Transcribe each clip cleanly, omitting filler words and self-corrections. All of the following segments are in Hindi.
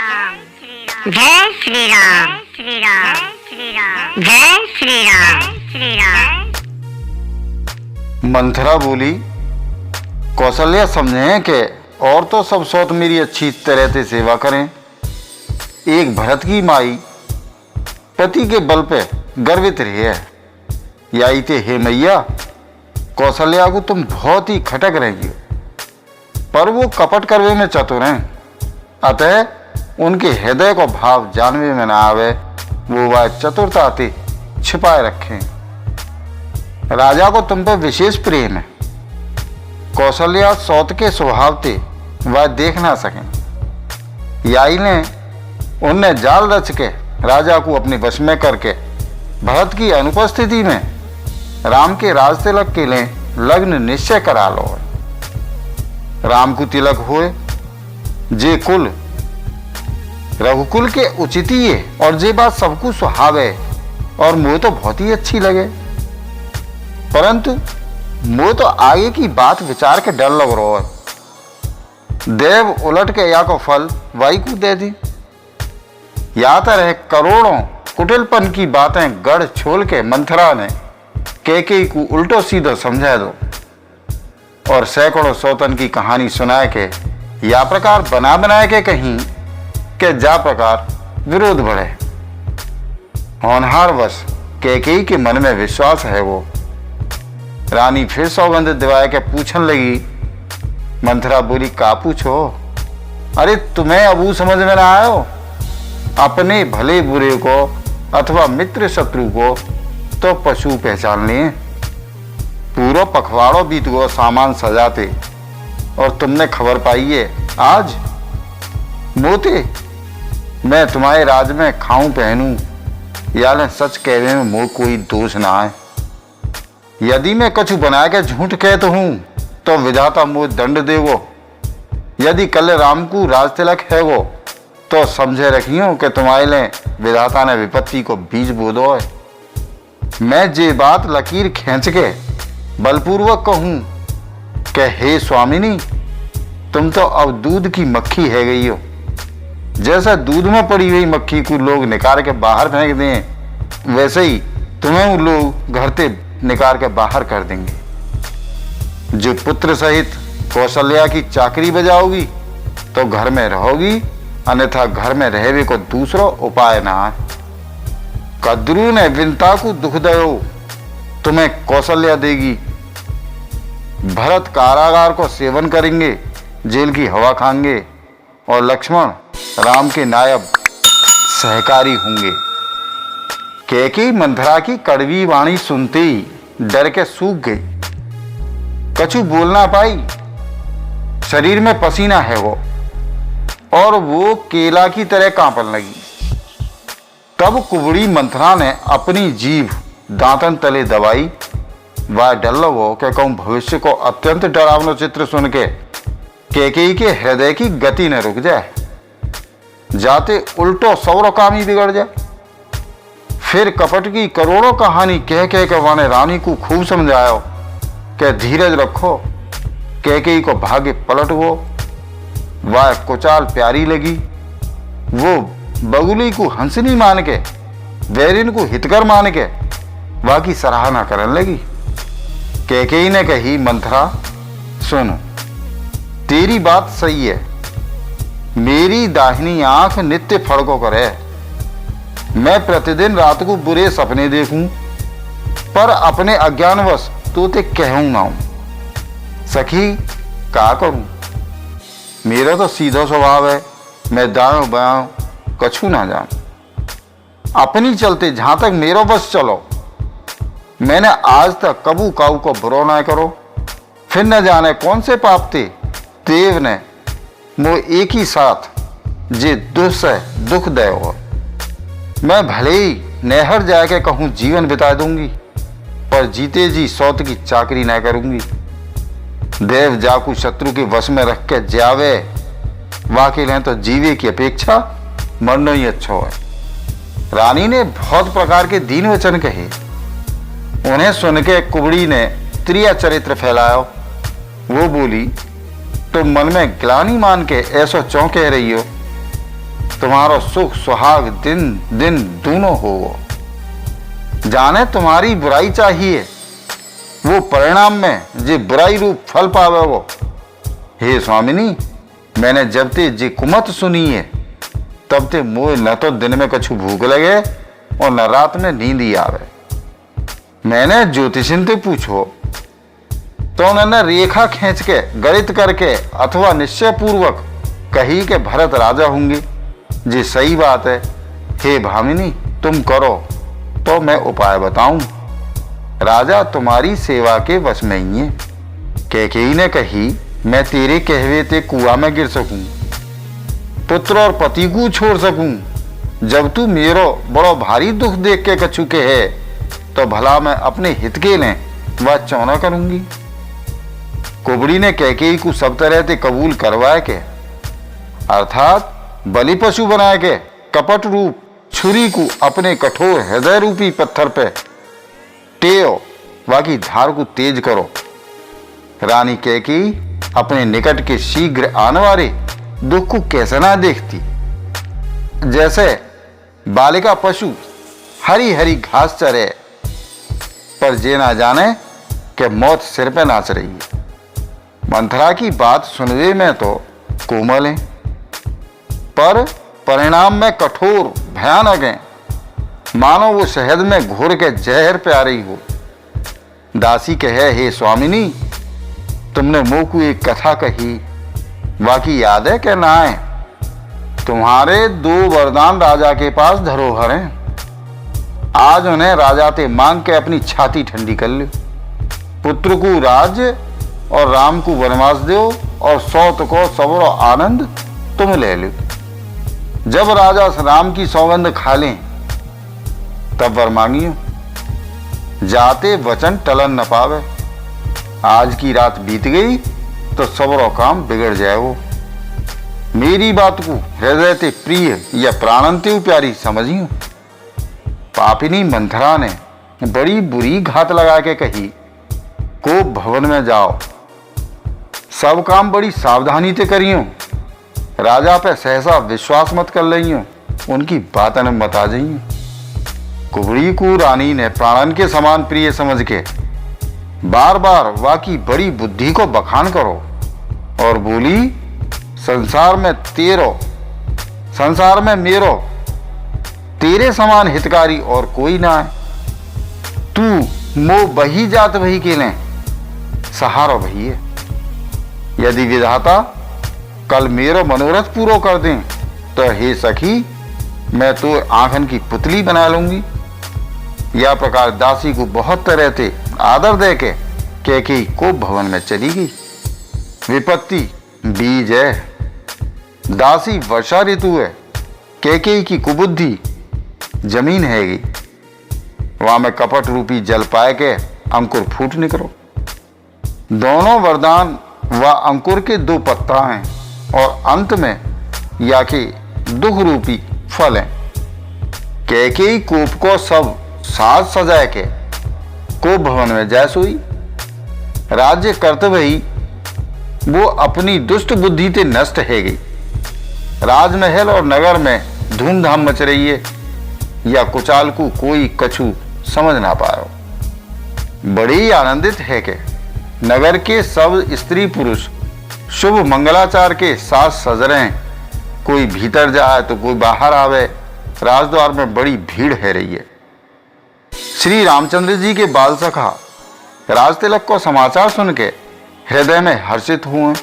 राम जय श्री राम श्री राम श्री राम जय श्री राम श्री राम। मंथरा बोली, कौशल्या समझें कि और तो सब सौत मेरी अच्छी तरह से सेवा करें, एक भरत की माई पति के बल पे गर्वित रही है। याई ते हे मैया, कौशल्या को तुम बहुत ही खटक रही हो, पर वो कपट करवे में चतुर हैं, अतः उनके हृदय को भाव जानवे में न आवे, वो वह चतुरता ते छिपाए रखें। राजा को तुम पर विशेष प्रेम है, कौशल्या सौत के स्वभाव ते वह देख ना सकें। याई ने उनने जाल रच के राजा को अपने वश में करके भरत की अनुपस्थिति में राम के राज तिलक के लिए लग्न निश्चय करा लो। राम को तिलक होए जे कुल रघुकुल के उचित ही है, और जे बात सबको सुहावे और मुझे तो बहुत ही अच्छी लगे, परंतु मुझे तो आगे की बात विचार के डर लग रहा है। देव उलट के या को फल वाई को दे दी, या तरह करोड़ों कुटिलपन की बातें गढ़ छोल के मंथरा ने कैकेयी को उल्टो सीधो समझा दो, और सैकड़ों सौतन की कहानी सुनाए के या प्रकार बना बनाए के कहीं के जा प्रकार विरोध बढ़े। होनहार वश कैकेयी के मन में विश्वास है वो। रानी फिर सौगंध दिवाए के पूछन लगी। मंथरा बोली, का पूछो? अरे तुम्हें अबू समझ में ना आयो? अपने भले बुरे को अथवा मित्र शत्रु को तो पशु पहचान लिए। पूरा पखवाड़ों बीत गो सामान सजाते, और तुमने खबर पाई है आज? मोते मैं तुम्हारे राज में खाऊं पहनूं, यार सच कहने में मोर कोई दोष ना है। यदि मैं कछु बना के झूठ कहता हूं तो विधाता मुझे दंड देवो। यदि कल राम को राज तिलक है वो, तो समझे रखियो कि तुम्हारे लिए विधाता ने विपत्ति को बीज बो दो है। मैं जे बात लकीर खींच के बलपूर्वक कहूं कि हे स्वामिनी, तुम तो अब दूध की मक्खी है गई हो। जैसा दूध में पड़ी हुई मक्खी को लोग निकाल के बाहर फेंक दें, वैसे ही तुम्हें वो लोग घर से निकाल के बाहर कर देंगे। जो पुत्र सहित कौशल्या की चाकरी बजाओगी तो घर में रहोगी, अन्यथा घर में रहने को दूसरा उपाय ना है। कद्रू ने विंता को दुख दयो, तुम्हें कौशल्या देगी। भरत कारागार को सेवन करेंगे, जेल की हवा खाएंगे, और लक्ष्मण राम के नायब सहकारी होंगे। कैकेयी मंथरा की कड़वी वाणी सुनते ही डर के सूख गई, कछु बोल ना पाई। शरीर में पसीना है वो, और वो केला की तरह कांपने लगी। तब कुबड़ी मंथरा ने अपनी जीभ दांतन तले दबाई। वह डर लगो कि कहूं भविष्य को अत्यंत डरावना चित्र सुन के कैकेयी के हृदय की गति न रुक जाए, जाते उल्टो सौर काम ही बिगड़ जाए। फिर कपट की करोड़ों कहानी कह कह के वाने रानी को खूब समझायो कि धीरज रखो, कैकेयी को भाग्य पलट वो। वह कुचाल प्यारी लगी। वो बगुली को हंसनी मान के, वैरिन को हितकर मान के वह की सराहना करने लगी। कैकेयी ने कही, मंथरा सुन, तेरी बात सही है। मेरी दाहिनी आंख नित्य फड़को करे। मैं प्रतिदिन रात को बुरे सपने देखूं, पर अपने अज्ञानवश तो ते कहूं ना हूं। सखी का करूं? मेरा तो सीधा स्वभाव है, मैं दाएं बाएं कछु ना जानूं। अपनी चलते जहां तक मेरा बस चलो। मैंने आज तक कबू काऊ को बुरो ना करो, फिर न जाने कौन से पाप थे देव ने मो एक ही साथ जे दुख दे हो। मैं भले ही नहर जाके कहूँ जीवन बिता दूंगी, पर जीते जी सौत की चाकरी न करूंगी। देव जाकू शत्रु के वश में रख के जावे, वाकई लें तो जीवे की अपेक्षा मरना ही अच्छा है। रानी ने बहुत प्रकार के दीन वचन कहे। उन्हें सुन के कुबड़ी ने त्रिया चरित्र फैलाया। वो बोली, तो मन में ग्लानि मान के ऐसा क्यों कह रही हो? तुम्हारा सुख सुहाग दिन दिन दोनों हो। जाने तुम्हारी बुराई चाहिए, वो परिणाम में जे बुराई रूप फल पावे वो। हे स्वामिनी, मैंने जब ते जे कुमत सुनी है तब ते मोए न तो दिन में कछु भूख लगे और न रात में नींद ही आवे। मैंने ज्योतिषिन ते पूछो तो उन्होंने रेखा खींच के गणित करके अथवा निश्चय पूर्वक कही के भरत राजा होंगे। जी सही बात है। हे भामिनी, तुम करो तो मैं उपाय बताऊं। राजा तुम्हारी सेवा के वश में ही है। कैकेयी ने कही, मैं तेरे कहवे ते कुआं में गिर सकूं, पुत्र और पति को छोड़ सकूं। जब तू मेरो बड़ो भारी दुख देख के कछु के है तो भला मैं अपने हित के लिए वह चौना करूंगी। कुबड़ी ने कैकेयी को सब तरह से कबूल करवाए के, अर्थात बलि पशु बनाए के कपट रूप छुरी को अपने कठोर हृदय रूपी पत्थर पे टेओ बाकी धार को तेज करो। रानी कैकेयी अपने निकट के शीघ्र आने वाले दुख को कैसे ना देखती। जैसे बालिका पशु हरी हरी घास चरे पर जे ना जाने कि मौत सिर पे नाच रही है। मंथरा की बात सुनने में तो कोमल है पर परिणाम में कठोर भयानक है, मानो वो शहद में घोर के जहर प्यारी हो। दासी कहे, हे स्वामिनी, तुमने मुंह को एक कथा कही, बाकी याद है कि ना है? तुम्हारे 2 वरदान राजा के पास धरोहर हैं। आज उन्हें राजा ते मांग के अपनी छाती ठंडी कर लो। पुत्र को राज्य और राम को वनवास दो और सौत को सबरो आनंद तुम ले लो। जब राजा राम की सौगंध खा लें तब वर मांगियो। जाते वचन टलन न पावे। आज की रात बीत गई तो सबरो काम बिगड़ जाए। वो मेरी बात को हृदय ते प्रिय या प्राणंते प्यारी समझियो। पापिनी मंथरा ने बड़ी बुरी घात लगा के कही, को भवन में जाओ, सब काम बड़ी सावधानी से करियो। राजा पे सहसा विश्वास मत कर लियो, उनकी बात न मत आ जाइयो। कुबड़ी को रानी ने प्राणन के समान प्रिय समझ के बार बार वाकी बड़ी बुद्धि को बखान करो और बोली, संसार में मेरो तेरे समान हितकारी और कोई ना है। तू मो बही जात वही के ले सहारो भई है। यदि विधाता कल मेरो मनोरथ पूरो कर दें तो हे सखी, मैं तो आंखन की पुतली बना लूंगी। यह प्रकार दासी को बहुत तरह से आदर दे के कैकेयी को भवन में चली गई। विपत्ति बीज है, दासी वर्षा ऋतु है, कैकेयी की कुबुद्धि जमीन हैगी। वहां में कपट रूपी जल पाए के अंकुर फूट निकलो। दोनों वरदान व अंकुर के 2 पत्ता हैं और अंत में या के दुख रूपी फल हैं। कैकेयी कोप को सब साज सजाए के को भवन में जय सोई। राज्य कर्तव्य ही वो अपनी दुष्ट बुद्धि ते नष्ट है गई। राजमहल और नगर में धूमधाम मच रही है, या कुचाल को कोई कछु समझ ना पायो। बड़ी आनंदित है कि नगर के सब स्त्री पुरुष शुभ मंगलाचार के साथ सज रहे हैं। कोई भीतर जाए तो कोई बाहर आवे। राजद्वार में बड़ी भीड़ है रही है। श्री रामचंद्र जी के बाल सखा राजतिलक को समाचार सुन के हृदय में हर्षित हुए।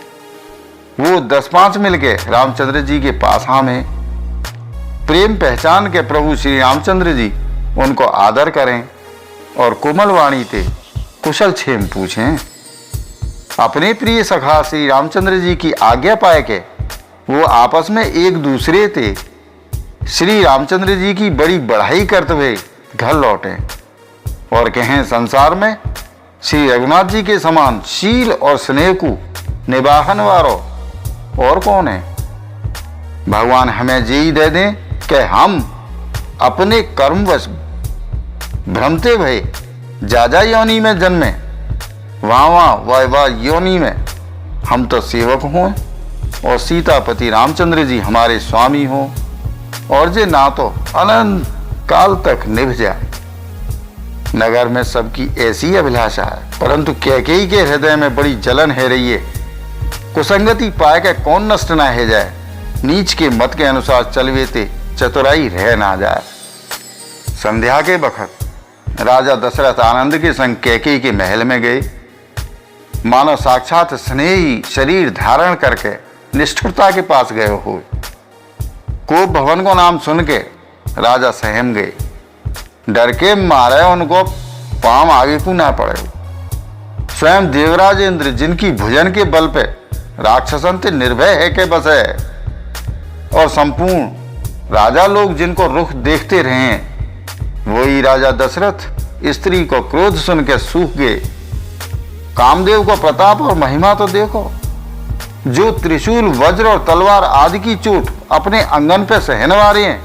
वो 10-5 मिलके रामचंद्र जी के पास आए। प्रेम पहचान के प्रभु श्री रामचंद्र जी उनको आदर करें और कोमल वाणी ते कुशल क्षेम पूछें। अपने प्रिय सखा श्री रामचंद्र जी की आज्ञा पाए के वो आपस में एक दूसरे ते श्री रामचंद्र जी की बड़ी बढ़ाई करते हुए घर लौटे और कहें, संसार में श्री रघुनाथ जी के समान शील और स्नेह को निभाहन वारो और कौन है। भगवान हमें जी दे दें कि हम अपने कर्मवश भ्रमते भय जाजा योनि में जन्मे, वहाँ वह योनि में हम तो सेवक हों और सीतापति रामचंद्र जी हमारे स्वामी हों। और जे ना तो अनंत काल तक निभ जाए। नगर में सबकी ऐसी अभिलाषा है, परंतु कैकेयी के हृदय में बड़ी जलन है रही है। कुसंगति पाए के कौन नष्ट ना है जाए, नीच के मत के अनुसार चलवेते चतुराई रह ना जाए। संध्या के बखत राजा दशरथ आनंद के संग कैकेयी के महल में गए। मानो साक्षात स्नेही शरीर धारण करके निष्ठुरता के पास गए हो। कोप भवन को नाम सुन के राजा सहम गए। डर के मारे उनको पांव आगे को ना पड़े। स्वयं देवराज इंद्र जिनकी भुजन के बल पे राक्षसन ते निर्भय है के बस है, और संपूर्ण राजा लोग जिनको रुख देखते रहे, वही राजा दशरथ स्त्री को क्रोध सुन के सूख गए। कामदेव को प्रताप और महिमा तो देखो, जो त्रिशूल वज्र और तलवार आदि की चोट अपने अंगन पे सहने वाले हैं।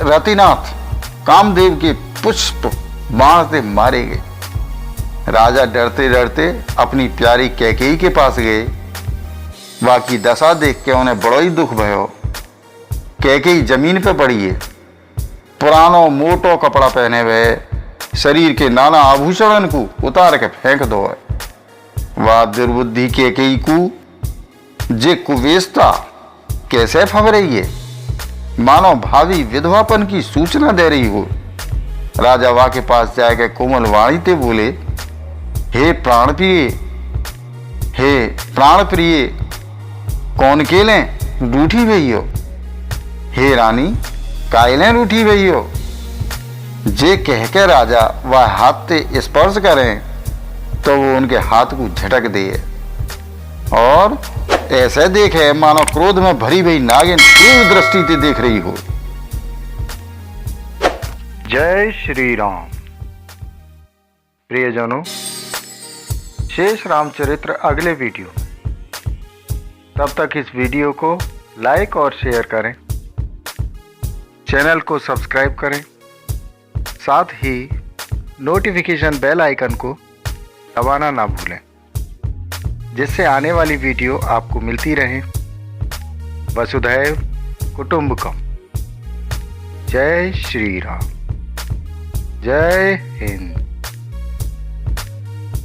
रतिनाथ कामदेव के पुष्प बाण से मारे गए। राजा डरते डरते अपनी प्यारी कैकेयी के पास गए। बाकी दशा देख के उन्हें बड़ा ही दुख भयो। कैकेयी जमीन पे पड़ी है, पुरानो मोटो कपड़ा पहने हुए, शरीर के नाना आभूषण को उतार के फेंक दो। वह दुर्बुद्धि कैकेयी को जे कुवेशता कैसे फब रही है, मानो भावी विधवापन की सूचना दे रही हो। राजा वा के पास जाके कोमल वाणी ते बोले, हे प्राण प्रिय, हे प्राण प्रिय, कौन केले रूठी भई हो। हे रानी कायले रूठी भई हो। जे कह के राजा वह हाथ से स्पर्श करें तो वो उनके हाथ को झटक दे, और ऐसे देखे मानो क्रोध में भरी भई नागिन तीव्र दृष्टि से देख रही हो। जय श्री राम। प्रियजनों, शेष रामचरित्र अगले वीडियो। तब तक इस वीडियो को लाइक और शेयर करें, चैनल को सब्सक्राइब करें, साथ ही नोटिफिकेशन बेल आइकन को दबाना ना भूलें, जिससे आने वाली वीडियो आपको मिलती रहे। वसुधैव कुटुंबकम। जय श्री राम। जय हिंद।